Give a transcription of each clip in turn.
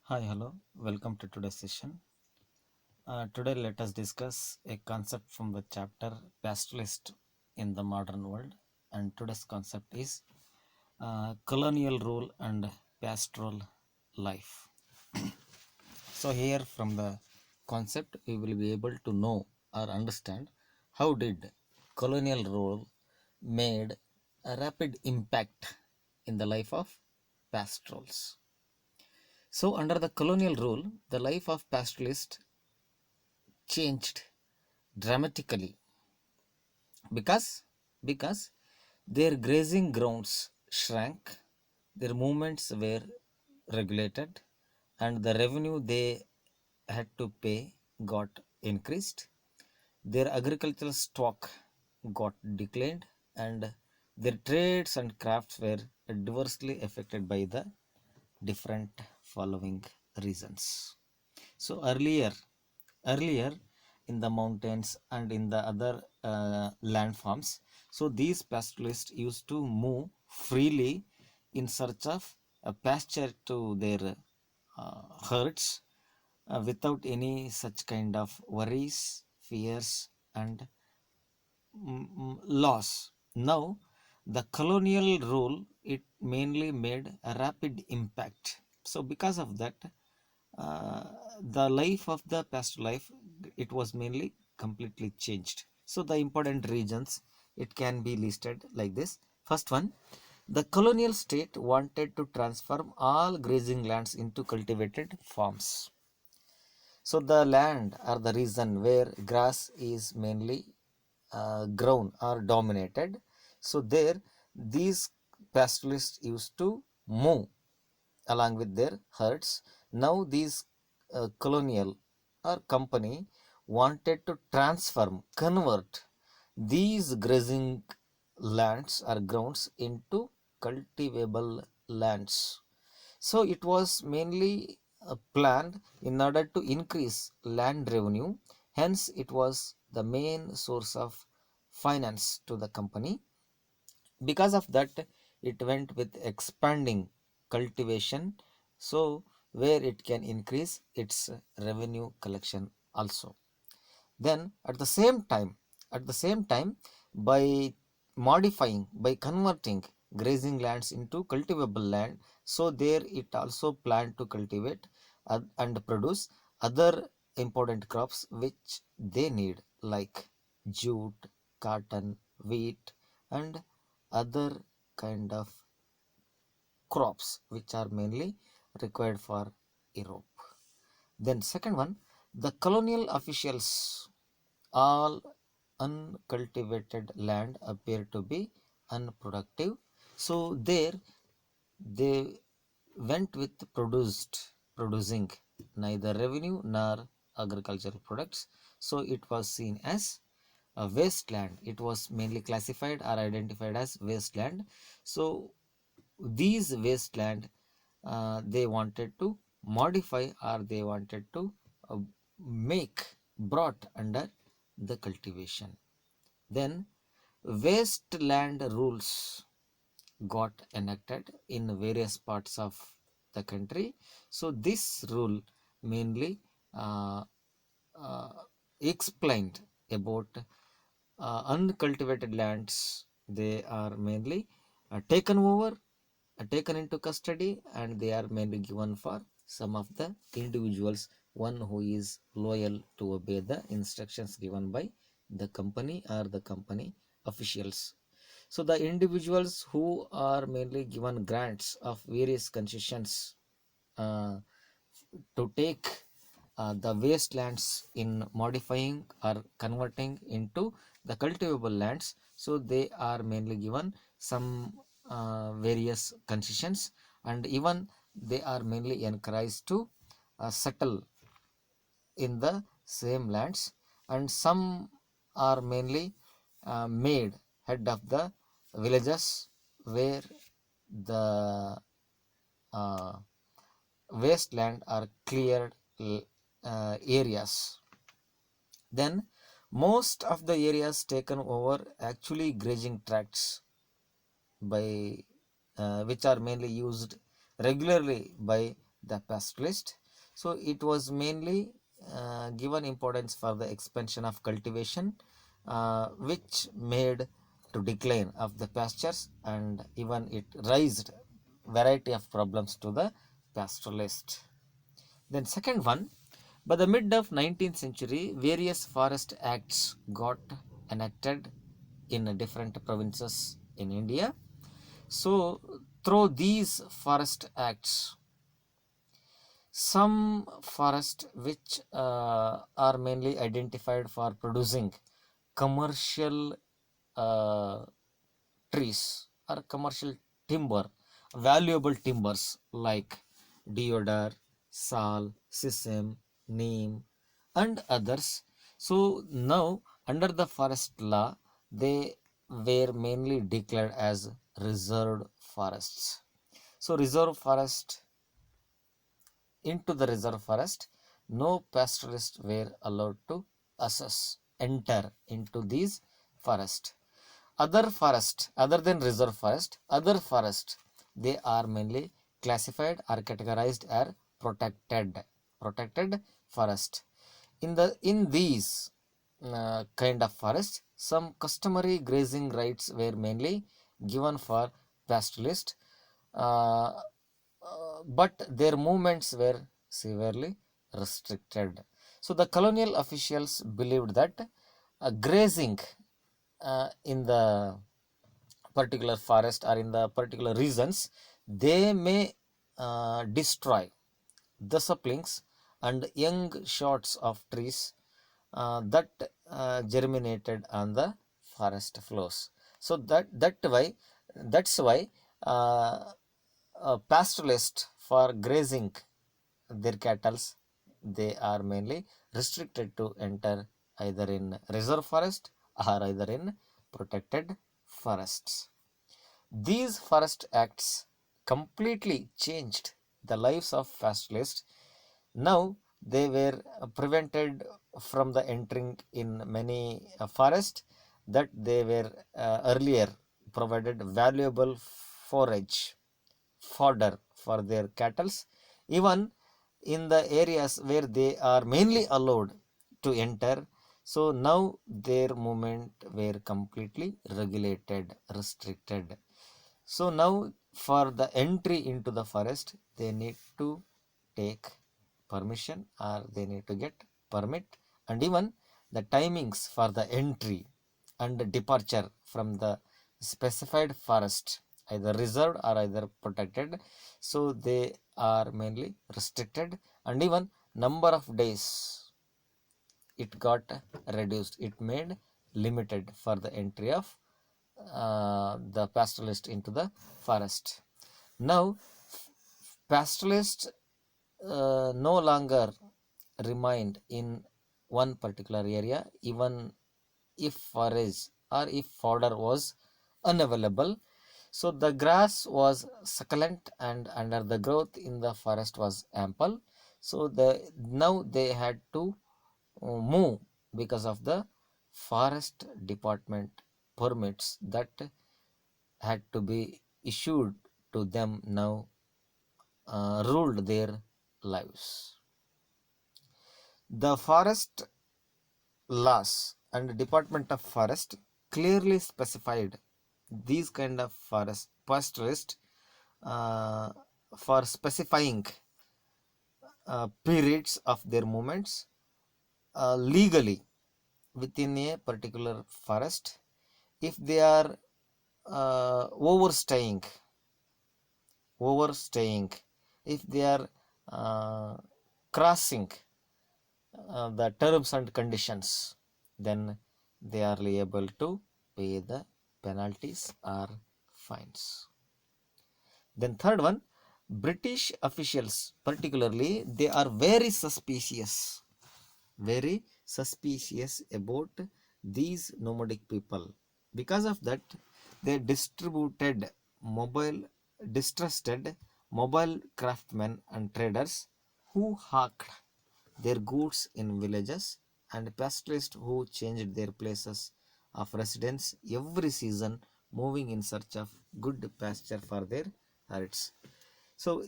Hi, hello, welcome to today's session. Today, let us discuss a concept from the chapter Pastoralist in the Modern World. And today's concept is colonial rule and pastoral life. So, here from the concept, we will be able to know or understand how did colonial rule made a rapid impact in the life of pastorals. So, under the colonial rule, the life of pastoralist changed dramatically because their grazing grounds shrank, their movements were regulated, and the revenue they had to pay got increased. Their agricultural stock got declined, and their trades and crafts were adversely affected by the different following reasons. So earlier in the mountains and in the other landforms, so these pastoralists used to move freely in search of a pasture to their herds without any such kind of worries, fears, and laws. Now, the colonial rule it mainly made a rapid impact. So, because of that, uh, the life of the past life it was mainly completely changed. So, the important regions it can be listed like this. First one, the colonial state wanted to transform all grazing lands into cultivated farms. So the land or the region where grass is mainly grown or dominated. So there these pastoralists used to move along with their herds. Now these colonial or company wanted to convert these grazing lands or grounds into cultivable lands. So it was mainly planned in order to increase land revenue. Hence, it was the main source of finance to the company. Because of that, it went with expanding cultivation. So, where it can increase its revenue collection also. Then at the same time, by by converting grazing lands into cultivable land, so there it also planned to cultivate and produce other important crops which they need like jute, cotton, wheat, and other kind of crops which are mainly required for Europe. Then second one, the colonial officials all uncultivated land appear to be unproductive. So there they went with producing neither revenue nor agricultural products. So it was seen as a wasteland. It was mainly classified or identified as wasteland. So these wasteland they wanted to modify or they wanted to uh, make brought under the cultivation. Then wasteland rules got enacted in various parts of the country. So this rule mainly uh, uh, explained about uncultivated lands. They are mainly taken over, taken into custody, and they are mainly given for some of the individuals, one who is loyal to obey the instructions given by the company or the company officials. So the individuals who are mainly given grants of various concessions uh, to take the wastelands in modifying or converting into the cultivable lands. So they are mainly given some various concessions, and even they are mainly encouraged to settle in the same lands, and some are mainly made head of the villages where the uh, wasteland are cleared areas. Then most of the areas taken over actually grazing tracts by which are mainly used regularly by the pastoralist. So it was mainly given importance for the expansion of cultivation, which made to decline of the pastures, and even it raised variety of problems to the pastoralist. Then second one, by the mid of 19th century, various forest acts got enacted in different provinces in India. So through these forest acts, some forests which are mainly identified for producing commercial uh, trees or commercial timber, valuable timbers like deodar, sal, sesame, neem, and others. So now, under the forest law, they were mainly declared as reserved forests. So, reserve forest, into the reserve forest, no pastoralists were allowed to enter into these forests. Other forest, other than reserve forest, other forest, they are mainly classified or categorized as protected forest. In these kind of forest, some customary grazing rights were mainly given for pastoralists, uh, but their movements were severely restricted. So the colonial officials believed that grazing in the particular forest or in the particular regions, they may destroy the saplings and young shoots of trees that germinated on the forest floors. So that's why uh, pastoralists for grazing their cattle, they are mainly restricted to enter either in reserve forest or either in protected forests. These forest acts completely changed the lives of pastoralists. Now they were prevented from the entering in many forests that they were earlier provided valuable forage fodder for their cattle, even in the areas where they are mainly allowed to enter. So now their movement were completely regulated, restricted. So now for the entry into the forest, they need to take permission or they need to get permit, and even the timings for the entry and departure from the specified forest, either reserved or either protected, so they are mainly restricted, and even number of days it got reduced, it made limited for the entry of the pastoralist into the forest. Now pastoralists no longer remained in one particular area, even if forage or if fodder was unavailable. So the grass was succulent and under the growth in the forest was ample. So now they had to move because of the forest department permits that had to be issued to them now ruled their lives. The forest laws and Department of Forest clearly specified these kind of forest pastoralists uh, for specifying periods of their movements legally within a particular forest. If they are overstaying, if they are uh, crossing the terms and conditions, then they are liable to pay the penalties or fines. Then third one, British officials particularly, they are very suspicious about these nomadic people. Because of that, they distrusted mobile craftsmen and traders who hawked their goods in villages, and pastoralists who changed their places of residence every season, moving in search of good pasture for their herds. So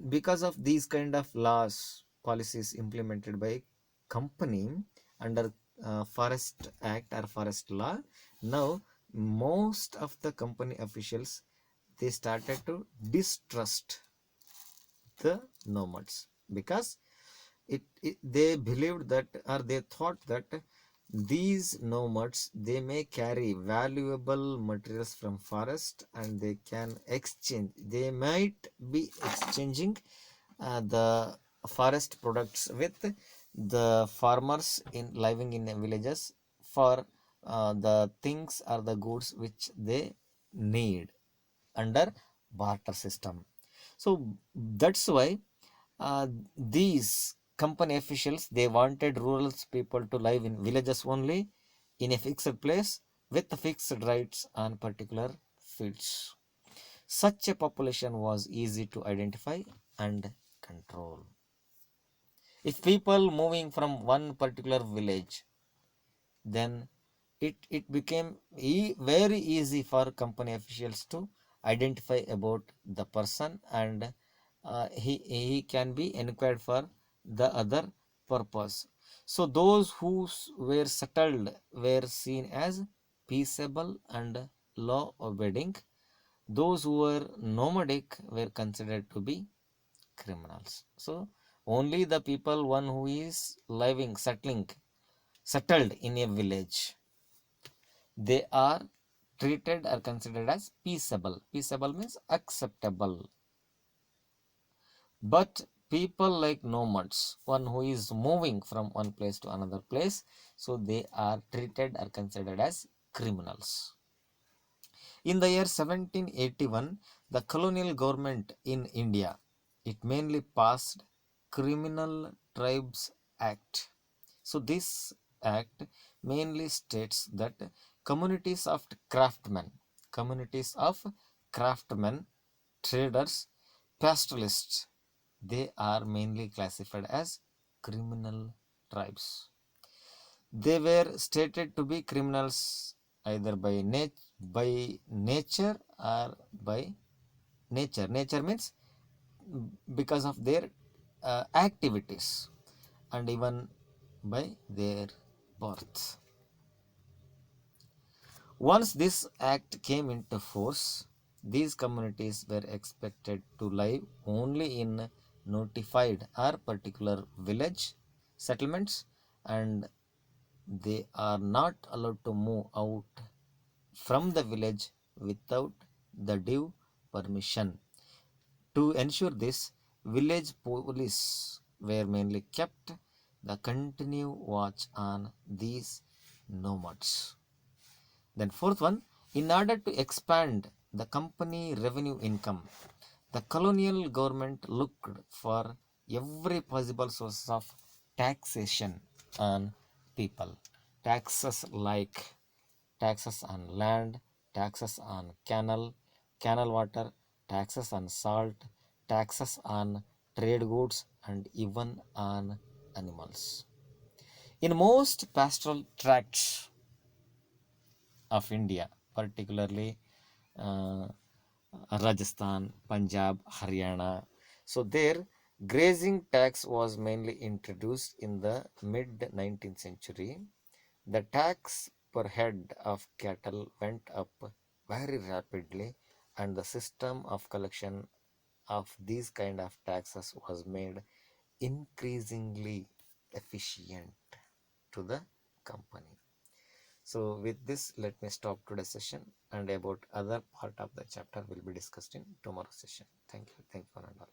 because of these kind of laws, policies implemented by company under Forest Act or Forest Law, now most of the company officials, they started to distrust the nomads, because they believed that, or they thought that, these nomads, they may carry valuable materials from forest, and they might be exchanging the forest products with the farmers in living in villages for the things or the goods which they need under barter system. So that's why uh, these company officials, they wanted rural people to live in villages only, in a fixed place, with fixed rights on particular fields. Such a population was easy to identify and control. If people moving from one particular village, then it became very easy for company officials to identify about the person, and he can be inquired for the other purpose. So those who were settled were seen as peaceable and law obeying. Those who were nomadic were considered to be criminals. So only the people, one who is living, settled in a village, they are treated or considered as peaceable. Peaceable means acceptable. But people like nomads, one who is moving from one place to another place, so they are treated or considered as criminals. In the year 1781, the colonial government in India, it mainly passed Criminal Tribes Act. So this act mainly states that communities of craftsmen, traders, pastoralists, they are mainly classified as criminal tribes. They were stated to be criminals either by nature or by nature. Nature means because of their activities, and even by their birth. Once this act came into force, these communities were expected to live only in notified or particular village settlements, and they are not allowed to move out from the village without the due permission. To ensure this, village police were mainly kept the continue watch on these nomads. Then fourth one, in order to expand the company revenue income, the colonial government looked for every possible source of taxation on people. Taxes like taxes on land, taxes on canal water, taxes on salt, taxes on trade goods, and even on animals. In most pastoral tracts of India, particularly uh, Rajasthan, Punjab, Haryana. So there, grazing tax was mainly introduced in the mid 19th century. The tax per head of cattle went up very rapidly, and the system of collection of these kind of taxes was made increasingly efficient to the company. So with this, let me stop today's session, and about other part of the chapter will be discussed in tomorrow's session. Thank you. Thank you, one and all.